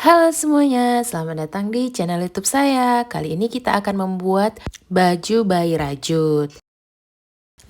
Halo semuanya, selamat datang di channel YouTube saya. Kali ini kita akan membuat baju bayi rajut.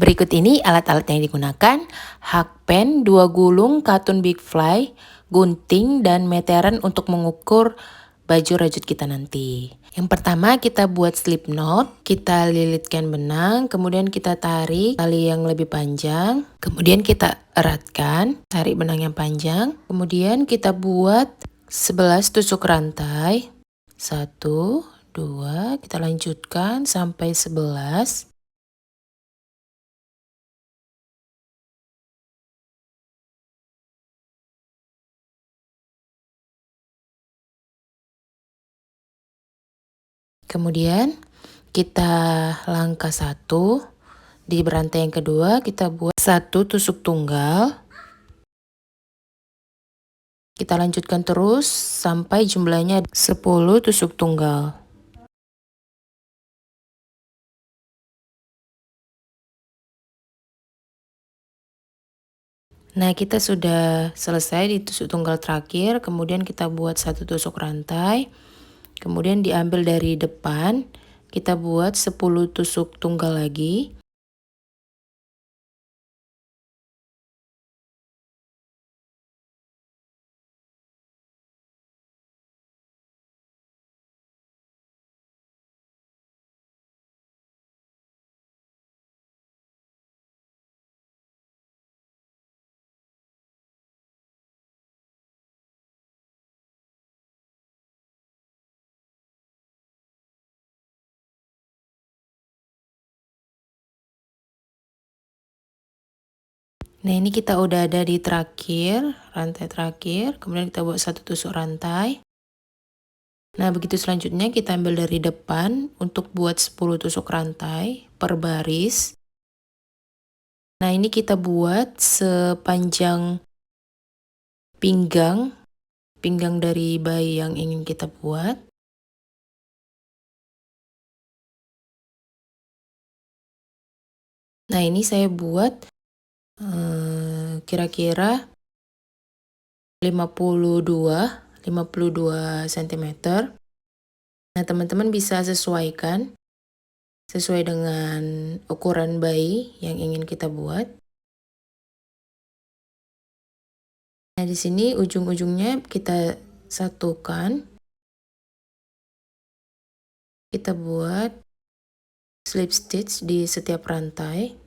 Berikut ini alat-alat yang digunakan: hakpen, 2 gulung, katun big fly, gunting, dan meteran untuk mengukur baju rajut kita nanti. Yang pertama kita buat slip knot, kita lilitkan benang, kemudian kita tarik tali yang lebih panjang, kemudian kita eratkan, tarik benang yang panjang, kemudian kita buat 11 tusuk rantai, 1, 2, kita lanjutkan sampai 11. Kemudian kita langkah 1, di rantai yang kedua kita buat 1 tusuk tunggal. Kita lanjutkan terus sampai jumlahnya 10 tusuk tunggal. Nah, kita sudah selesai di tusuk tunggal terakhir, kemudian kita buat 1 tusuk rantai. Kemudian diambil dari depan, kita buat 10 tusuk tunggal lagi. Nah, ini kita udah ada di terakhir, rantai terakhir, kemudian kita buat 1 tusuk rantai. Nah, begitu selanjutnya kita ambil dari depan untuk buat 10 tusuk rantai per baris. Nah, ini kita buat sepanjang pinggang dari bayi yang ingin kita buat. Nah, ini saya buat kira-kira 52 cm. Nah, teman-teman bisa sesuaikan sesuai dengan ukuran bayi yang ingin kita buat. Nah, di sini ujung-ujungnya kita satukan. Kita buat slip stitch di setiap rantai.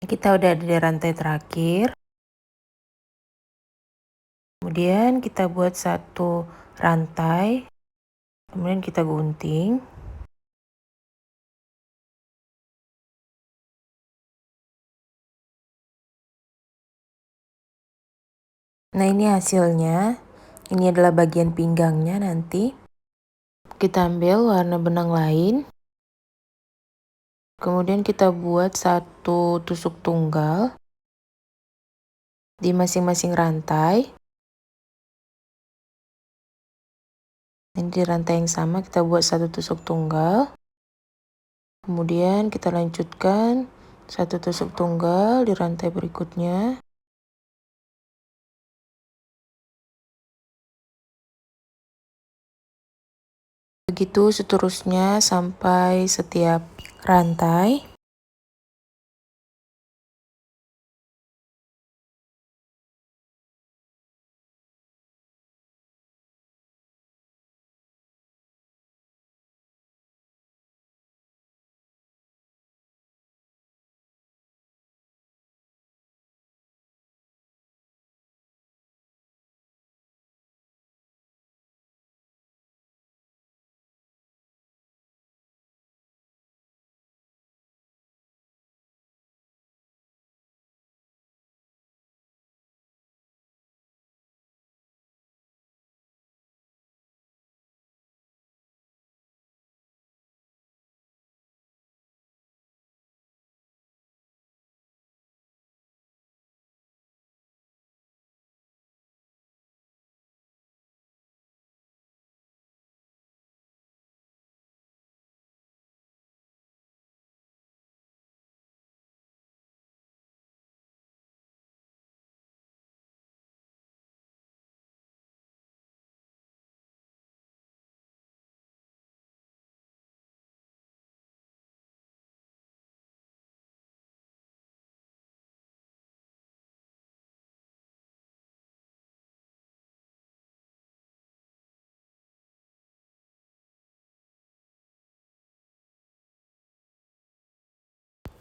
Kita udah ada di rantai terakhir. Kemudian kita buat 1 rantai, kemudian kita gunting. Nah, ini hasilnya. Ini adalah bagian pinggangnya nanti. Kita ambil warna benang lain. Kemudian kita buat 1 tusuk tunggal di masing-masing rantai. Ini di rantai yang sama kita buat 1 tusuk tunggal. Kemudian kita lanjutkan 1 tusuk tunggal di rantai berikutnya. Begitu seterusnya sampai setiap rantai.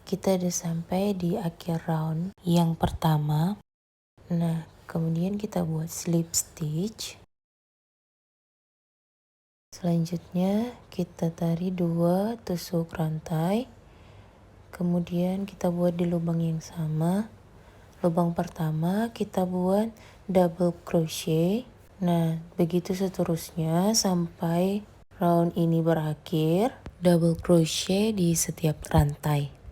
kita udah sampai di akhir round yang pertama. Nah, kemudian kita buat slip stitch. Selanjutnya kita tarik 2 tusuk rantai. Kemudian kita buat di lubang yang sama. Lubang pertama kita buat double crochet. Nah, begitu seterusnya sampai round ini berakhir. Double crochet di setiap rantai.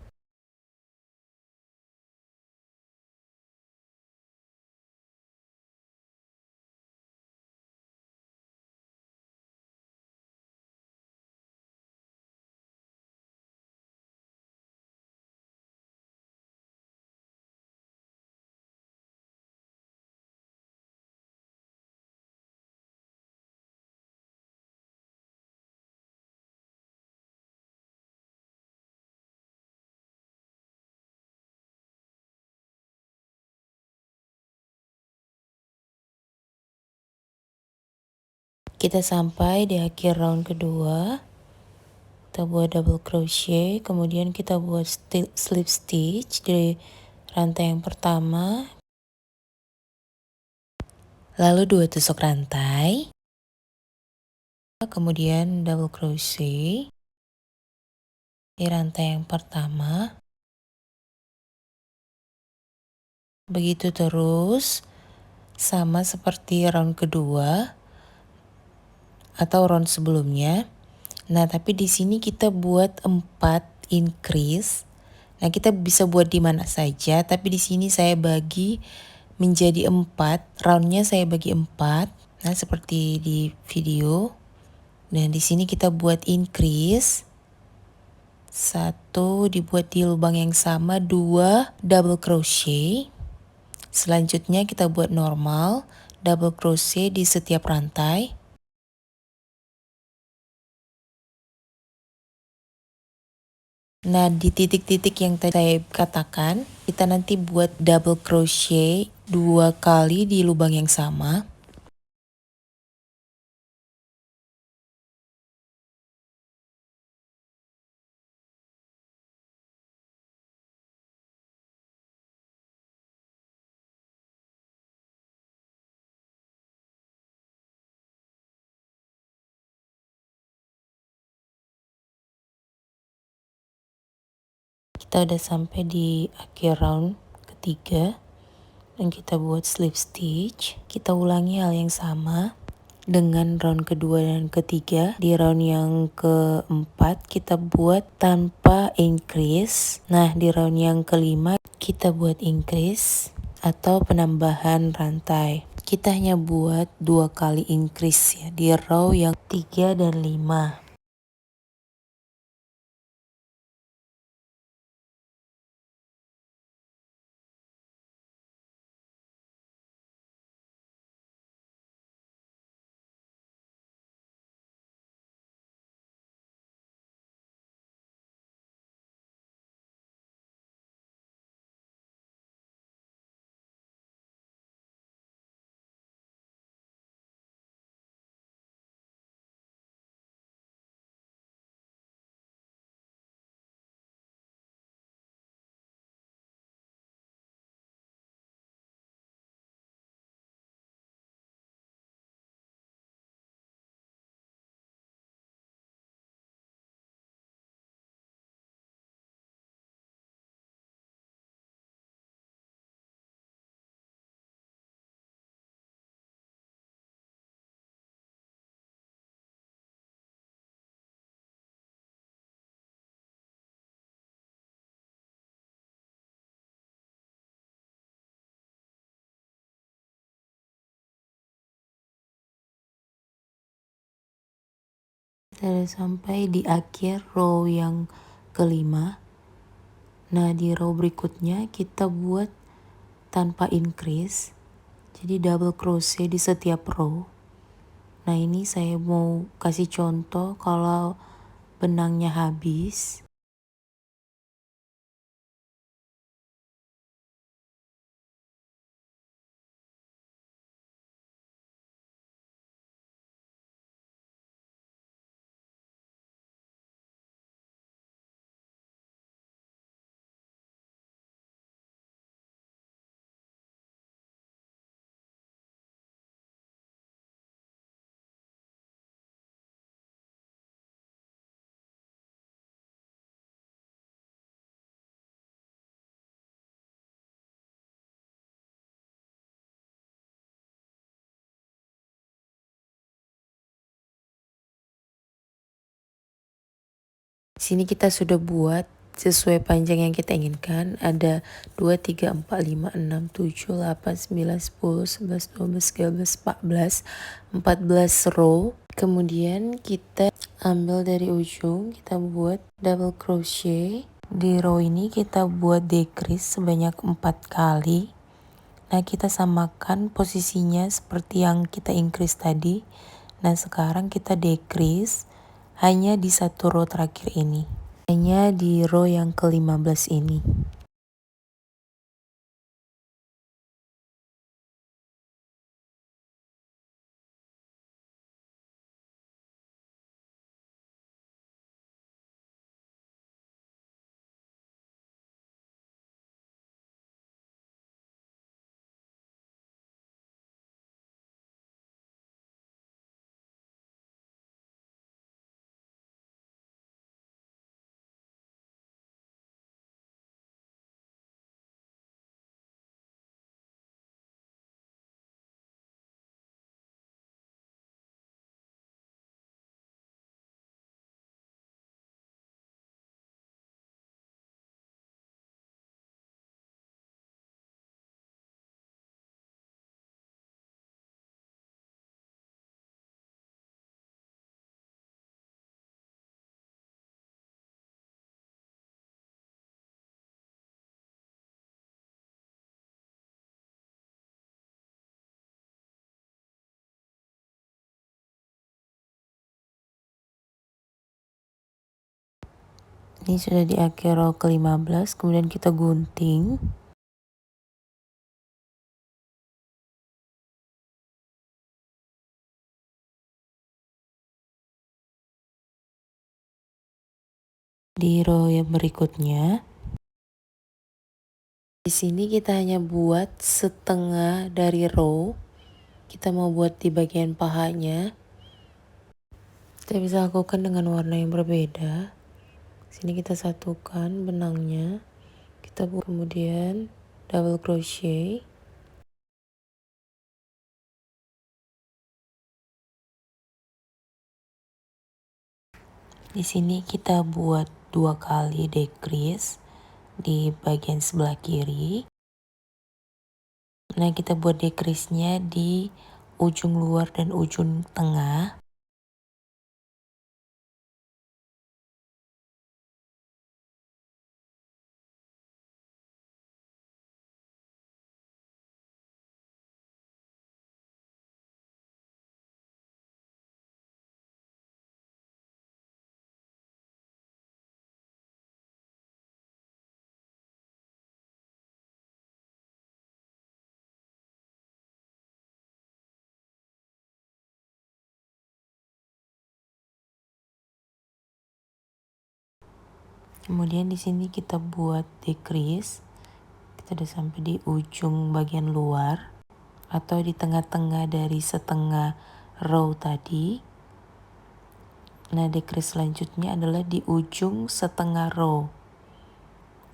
Kita sampai di akhir round kedua. Kita buat double crochet, kemudian kita buat slip stitch di rantai yang pertama. Lalu 2 tusuk rantai. Kemudian double crochet di rantai yang pertama. Begitu terus, sama seperti round kedua atau round sebelumnya. Nah, tapi di sini kita buat 4 increase. Nah, kita bisa buat di mana saja, tapi di sini saya bagi menjadi 4. Roundnya saya bagi 4. Nah, seperti di video. Dan di sini kita buat increase. 1 dibuat di lubang yang sama, 2 double crochet. Selanjutnya kita buat normal, double crochet di setiap rantai. Nah, di titik-titik yang tadi saya katakan, kita nanti buat double crochet 2 kali di lubang yang sama. Kita udah sampai di akhir round ketiga dan kita buat slip stitch. Kita ulangi hal yang sama dengan round kedua dan ketiga. Di round yang keempat kita buat tanpa increase. Nah, di round yang kelima kita buat increase atau penambahan rantai. Kita hanya buat 2 kali increase ya di row yang 3 dan 5. Kita udah sampai di akhir row yang kelima. Nah, di row berikutnya kita buat tanpa increase. Jadi double crochet di setiap row. Nah, ini saya mau kasih contoh kalau benangnya habis. Di sini kita sudah buat sesuai panjang yang kita inginkan. Ada 2, 3, 4, 5, 6, 7, 8, 9, 10, 11, 12, 13, 14, 14 row. Kemudian kita ambil dari ujung, kita buat double crochet. Di row ini kita buat decrease sebanyak 4 kali. Nah, kita samakan posisinya seperti yang kita increase tadi. Nah, sekarang kita decrease hanya di satu row terakhir ini. Hanya di row yang ke-15 ini. Ini sudah di akhir row ke-15, kemudian kita gunting. Di row yang berikutnya, di sini kita hanya buat setengah dari row. Kita mau buat di bagian pahanya. Kita bisa lakukan dengan warna yang berbeda. Sini kita satukan benangnya. Kita buat kemudian double crochet. Di sini kita buat 2 kali decrease di bagian sebelah kiri. Nah, kita buat decrease-nya di ujung luar dan ujung tengah. Kemudian di sini kita buat decrease. Kita udah sampai di ujung bagian luar atau di tengah-tengah dari setengah row tadi. Nah, decrease selanjutnya adalah di ujung setengah row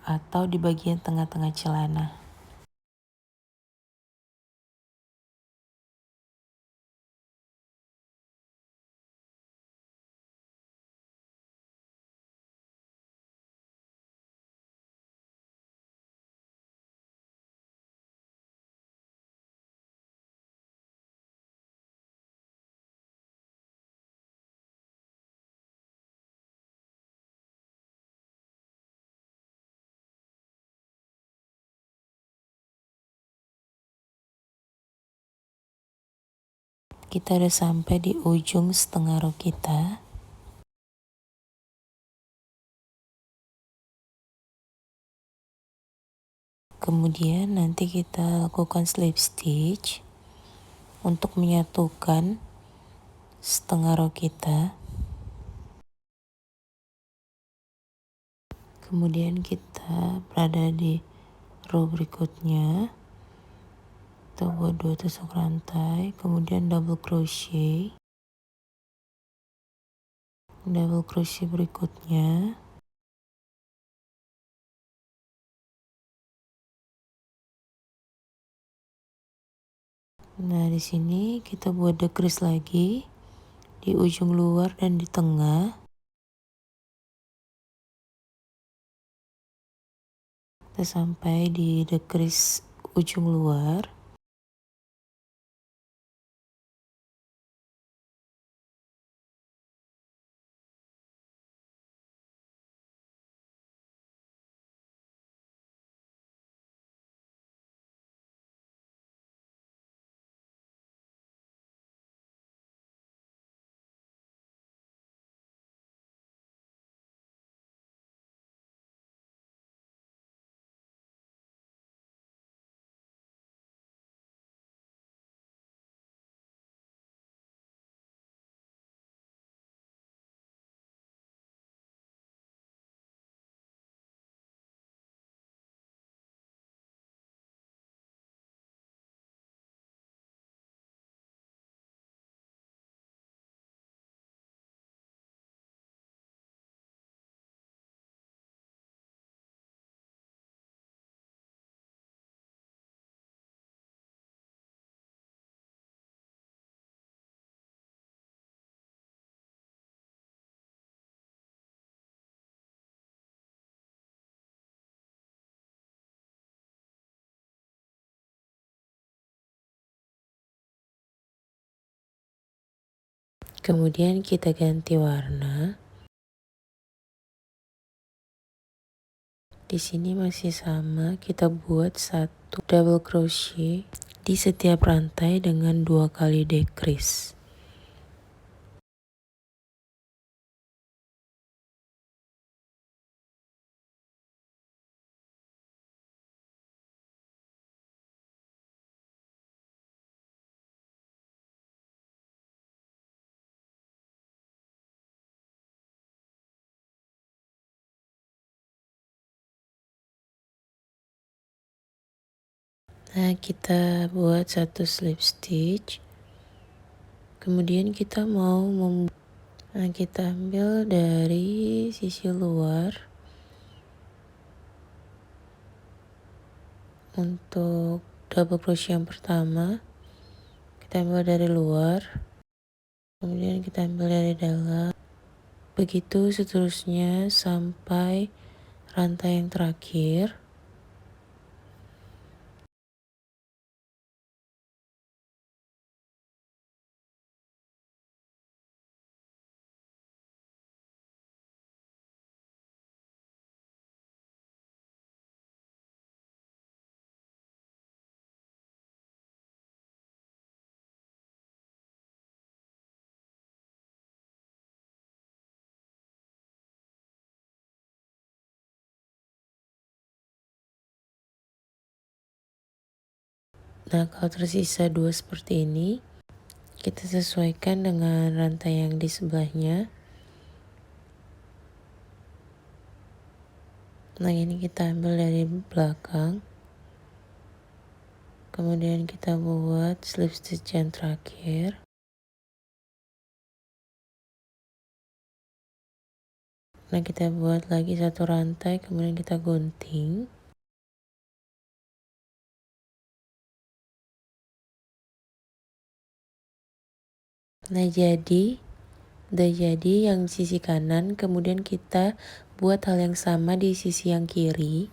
atau di bagian tengah-tengah celana. Kita udah sampai di ujung setengah row kita. Kemudian nanti kita lakukan slip stitch untuk menyatukan setengah row kita. Kemudian kita berada di row berikutnya. Kita buat 2 tusuk rantai, kemudian double crochet berikutnya. Nah, di sini kita buat decrease lagi di ujung luar dan di tengah. kita sampai di decrease ujung luar. Kemudian kita ganti warna. Di sini masih sama, kita buat satu double crochet di setiap rantai dengan 2 kali decrease. Nah, kita buat satu slip stitch. Kemudian kita mau kita ambil dari sisi luar untuk double crochet yang pertama. Kita ambil dari luar, kemudian kita ambil dari dalam. Begitu seterusnya sampai rantai yang terakhir. Nah, kalau tersisa 2 seperti ini, kita sesuaikan dengan rantai yang di sebelahnya. Nah, ini kita ambil dari belakang. Kemudian kita buat slip stitch yang terakhir. Nah, kita buat lagi satu rantai, kemudian kita gunting. Nah, udah jadi yang di sisi kanan, kemudian kita buat hal yang sama di sisi yang kiri.